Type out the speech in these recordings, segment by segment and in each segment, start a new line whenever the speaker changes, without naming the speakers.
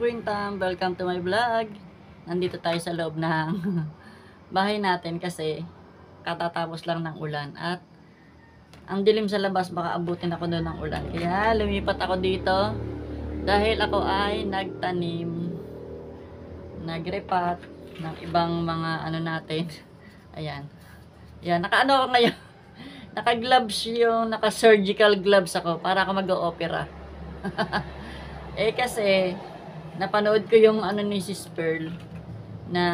Quintam, welcome to my vlog. Nandito tayo sa loob ng bahay natin kasi katatapos lang ng ulan at ang dilim sa labas, baka abutin ako doon ng ulan. Kaya lumipat ako dito dahil ako ay nagtanim, nagrepat ng ibang mga ano natin. Ayan. Yan, naka-ano ako ngayon. Naka-gloves yung, naka-surgical gloves ako para ako mag-o-opera. Kasi napanood ko yung ano ni Sis Pearl na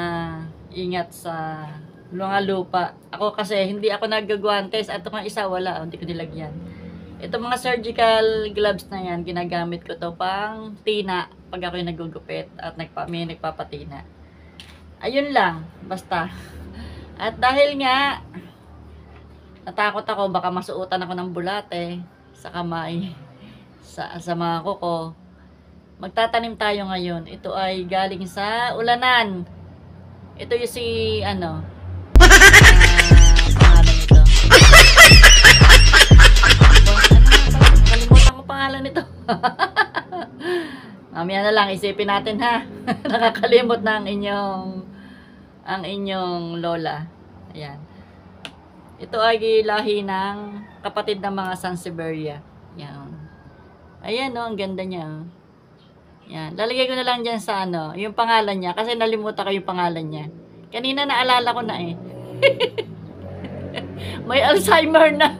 ingat sa mga lupa. Ako kasi hindi ako nagagwantes at itong isa wala, hindi ko nilagyan. Itong mga surgical gloves na yan, ginagamit ko to pang tina pag ako yung nagugupit at may nagpapatina. Ayun lang, basta. At dahil nga natakot ako baka masuotan ako ng bulate sa kamay, sa mga kuko. Magtatanim tayo ngayon. Ito ay galing sa ulanan. Ito yung si ano pangalan nito. Kalimutan ko pangalan nito. Mamaya na lang, isipin natin ha. Nakakalimot na ang inyong lola. Ayan. Ito ay lahi ng kapatid ng mga Sansevieria. Ayan. Ayan o, ang ganda niya. Yan. Lalagay ko na lang dyan sa ano, yung pangalan niya. Kasi nalimutan ko yung pangalan niya. Kanina naalala ko na eh. May Alzheimer na.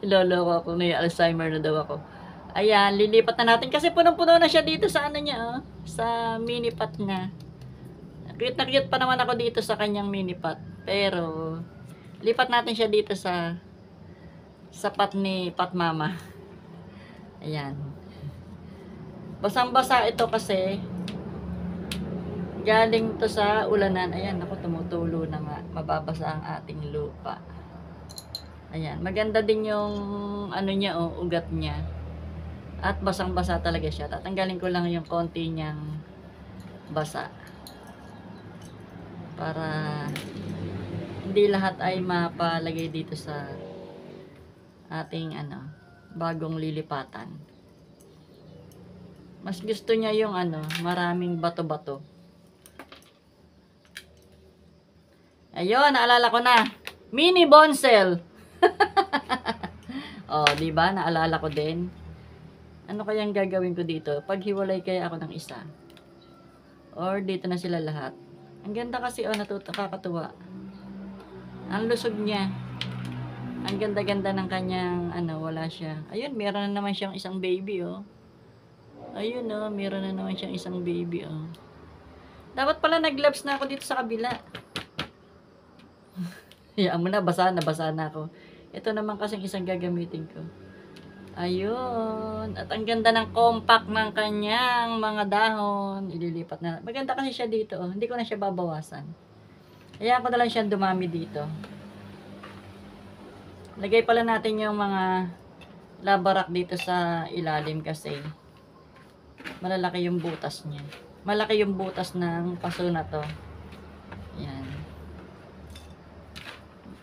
Lolo ko ako, may Alzheimer na daw ako. Ayan, lilipat na natin. Kasi punong-puno na siya dito sa ano niya, oh, sa mini pot niya. Cute na cute pa naman ako dito sa kanyang mini pot. Pero, lipat natin siya dito sa pot ni Pat Mama. Ayan. Basang-basa ito kasi galing to sa ulanan. Ayan, ako tumutulo na nga. Mababasa ang ating lupa. Ayan, maganda din yung ano niya, oh, ugat niya. At basang-basa talaga siya. Tatanggalin ko lang yung konti niyang basa. Para hindi lahat ay mapalagay dito sa ating ano, bagong lilipatan. Mas gusto niya yung ano, maraming bato-bato. Ayun, naalala ko na. Mini bonsel. Oh, di ba? Naalala ko din. Ano kayang gagawin ko dito? Paghiwalay kaya ako ng isa. Or dito na sila lahat. Ang ganda kasi, oh, nakakatuwa. Ang lusog niya. Ang ganda-ganda ng kanyang, ano, wala siya. Ayun, meron na naman siyang isang baby, oh. Ayun, oh, meron na naman siyang isang baby, oh. Dapat pala nag-gloves na ako dito sa kabila. Hayaan mo na, basa na ako. Ito naman kasing isang gagamitin ko. Ayun. At ang ganda ng compact ng kanyang mga dahon. Ililipat na. Maganda kasi siya dito, oh. Hindi ko na siya babawasan. Hayaan ko na lang siya dumami dito. Lagay pala natin yung mga labarak dito sa ilalim kasi malalaki yung butas niya. Malaki yung butas ng paso na to. Yan.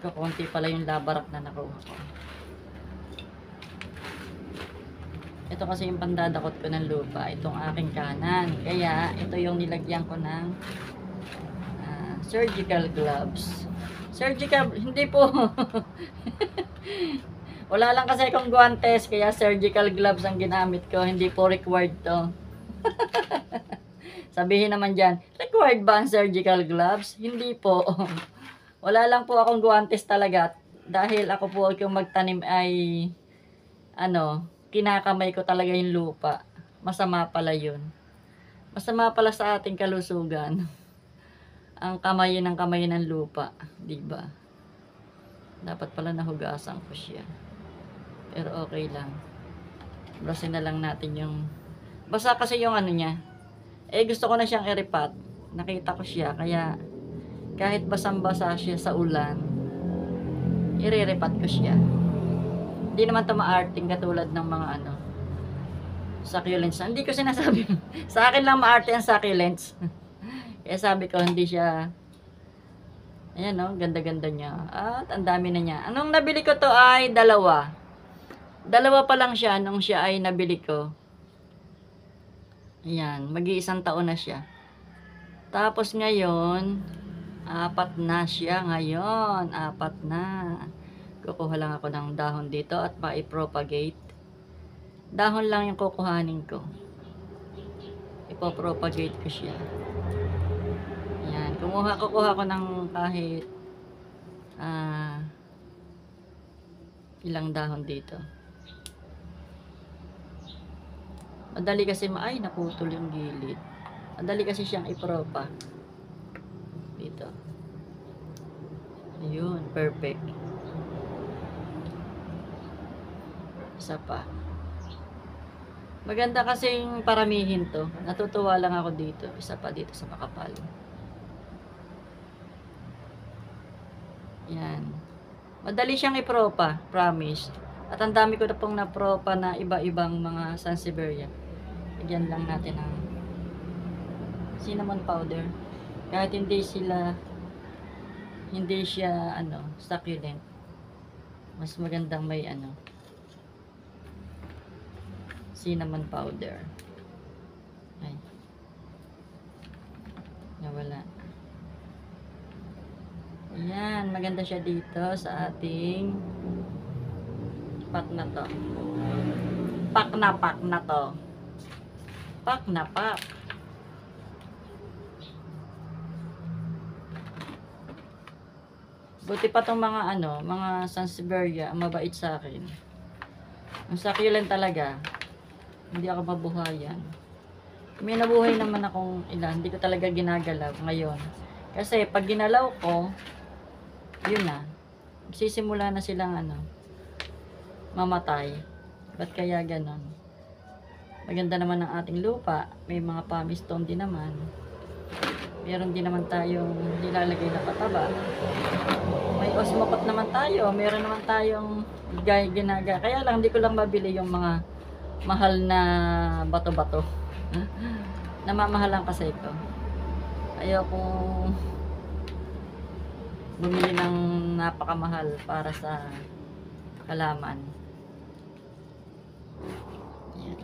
Kakunti pala yung labarak na nakuha ko. Ito kasi yung pandadakot ko ng lupa. Itong aking kanan. Kaya ito yung nilagyan ko ng surgical gloves. Surgical, hindi po. Wala lang kasi akong guantes, kaya surgical gloves ang ginamit ko. Hindi po required to. Sabihin naman dyan, required ba ang surgical gloves? Hindi po. Wala lang po akong guantes talaga. Dahil ako po yung magtanim ay, ano, kinakamay ko talaga yung lupa. Masama pala yun. Masama pala sa ating kalusugan. Ang kamayin ng lupa. Diba? Dapat pala nahugasan ko siya. Pero okay lang. Brasin na lang natin yung basa kasi yung ano niya. Gusto ko na siyang i-repat. Nakita ko siya. Kaya kahit basang-basa siya sa ulan, i-repat ko siya. Hindi naman ito ma-arting katulad ng mga ano, succulents. Hindi ko sinasabi. Sa akin lang ma-arte ang succulents. Kaya sabi ko, hindi siya. Ayan, no? Ganda-ganda niya. At ang dami na niya. Anong nabili ko to ay dalawa. Dalawa pa lang siya nung siya ay nabili ko. Ayan, mag-iisang taon na siya. Tapos ngayon, 4 na siya ngayon. 4 na. Kukuha lang ako ng dahon dito at ma-propagate. Dahon lang yung kukuhanin ko. Ipopropagate ko siya. Ayan, kukuha ko ng kahit ilang dahon dito. Madali kasi ay naputol yung gilid. Madali kasi siyang ipropa. Dito. Ayun, perfect. Isa pa. Maganda kasing paramihin to. Natutuwa lang ako dito. Isa pa dito sa makapal. Yan. Madali siyang ipropa, promise. At ang dami ko na pong napropa na iba-ibang mga Sansevieria. Lagyan lang natin ng cinnamon powder. Kahit hindi siya succulent. Mas magandang may cinnamon powder. Ay. Nawala. Ayan, maganda siya dito sa ating pak na to. Pak na to. Pak na pak. Buti pa tong mga mga Sansevieria, mabait sa akin. Ang succulent talaga. Hindi ako mabuhayan. May nabuhay naman akong ilan, hindi ko talaga ginagalaw ngayon. Kasi pag ginalaw ko, yun na. Sisimula na silang mamatay. Ba't kaya ganon? Maganda naman ang ating lupa. May mga pamistone din naman. Meron din naman tayong nilalagay na pataba. May osmocot naman tayo. Meron naman tayong ginaga. Kaya lang, hindi ko lang mabili yung mga mahal na bato-bato. Namamahalan kasi ito. Ayokong bumili ng napakamahal para sa halaman. Ayan.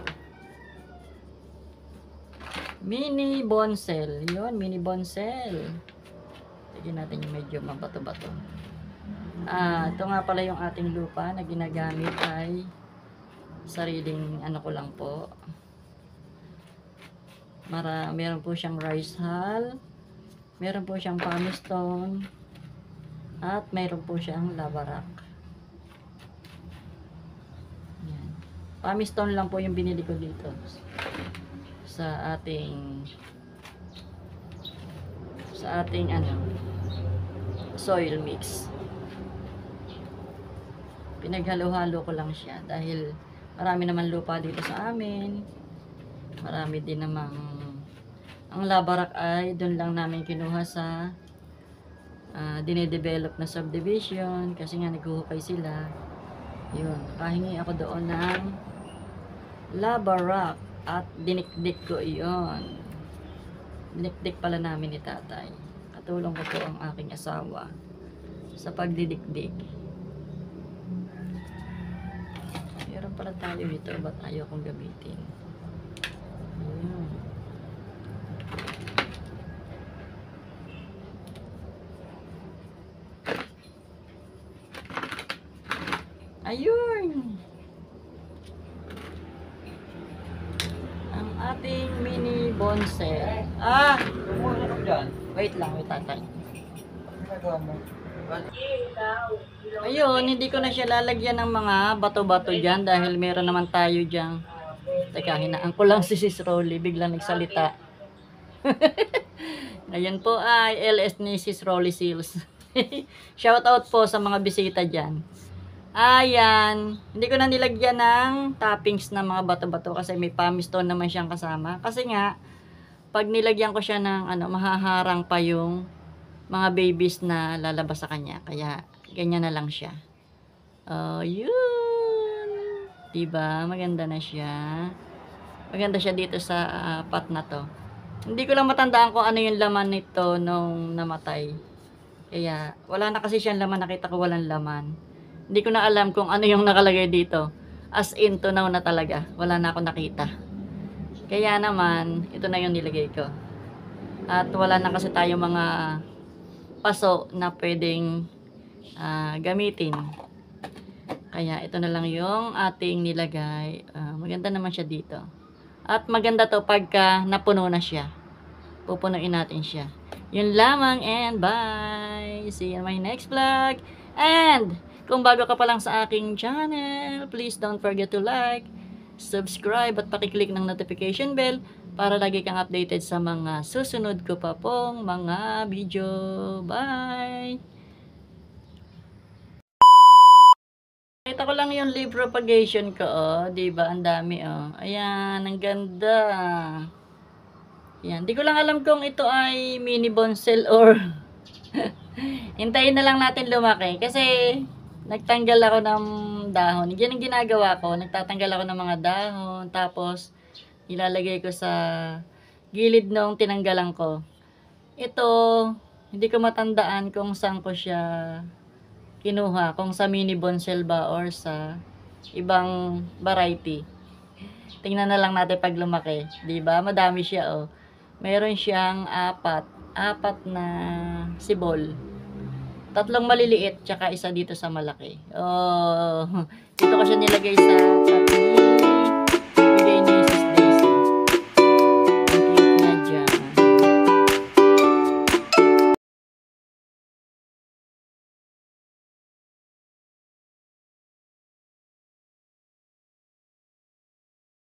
Mini bonsel. Yun, mini bonsel. Lagyan natin yung medyo mabato-bato. Ito nga pala yung ating lupa na ginagamit ay sariling ko lang po. Meron po siyang rice hull, meron po siyang pamistone, at meron po siyang lava rock. Yan. Pamistone lang po yung binili ko dito sa ating soil mix. Pinaghalo-halo ko lang siya dahil marami naman lupa dito sa amin. Marami din namang ang lava rock ay doon lang namin kinuha sa dinedevelop na subdivision kasi nga naghuhukay sila. Yun, kahingi ako doon ng lava rock at dinikdik ko iyon. Dinikdik pala namin ni tatay. Katulong ko po ang aking asawa sa pagdidikdik. Meron pala tayo dito, ba't ayaw kong gamitin? Ayun. Ang ating mini bonsai. Wait lang, tatay. Ayun, hindi ko na siya lalagyan ng mga bato-bato dyan dahil meron naman tayo dyan. Teka, hinaan ko lang si Sis Rolly, biglang nagsalita. Ngayon po ay LS ni Sis Rolly Seals. Shout out po sa mga bisita dyan. Ayan, hindi ko na nilagyan ng toppings na mga bato-bato kasi may pamistone naman siyang kasama. Kasi nga, pag nilagyan ko siya ng mahaharang pa yung mga babies na lalabas sa kanya. Kaya, ganyan na lang siya. Oh, yun. Diba? Maganda na siya. Maganda siya dito sa pot na to. Hindi ko lang matandaan kung ano yung laman nito nung namatay. Kaya, wala na kasi siyang laman. Nakita ko walang laman. Hindi ko na alam kung ano yung nakalagay dito. As in, tunaw na talaga. Wala na ako nakita. Kaya naman, ito na yung nilagay ko. At wala na kasi tayo mga paso na pwedeng gamitin. Kaya ito na lang yung ating nilagay. Maganda naman siya dito. At maganda to pagka napuno na siya. Pupunuin natin siya. Yun lamang and bye! See you in my next vlog! And kung bago ka pa lang sa aking channel, please don't forget to like, subscribe at pakiclick ng notification bell para lagi kang updated sa mga susunod ko pa pong mga video. Bye! Kita ko lang yung leaf propagation ko, oh. Diba? Ang dami, oh. Ayan, ang ganda. Ayan. Di ko lang alam kung ito ay mini bonsai or hintayin na lang natin lumaki. Kasi, nagtanggal ako ng dahon. Yan ang ginagawa ko. Nagtatanggal ako ng mga dahon. Tapos, ilalagay ko sa gilid nung tinanggalan ko. Ito, hindi ko matandaan kung saan ko siya kinuha, kung sa mini bonsai ba or sa ibang variety. Tingnan na lang natin pag lumaki, 'di ba? Madami siya, oh. Meron siyang apat na sibol. 3 maliliit tsaka isa dito sa malaki. Oh, dito ko siya nilagay sa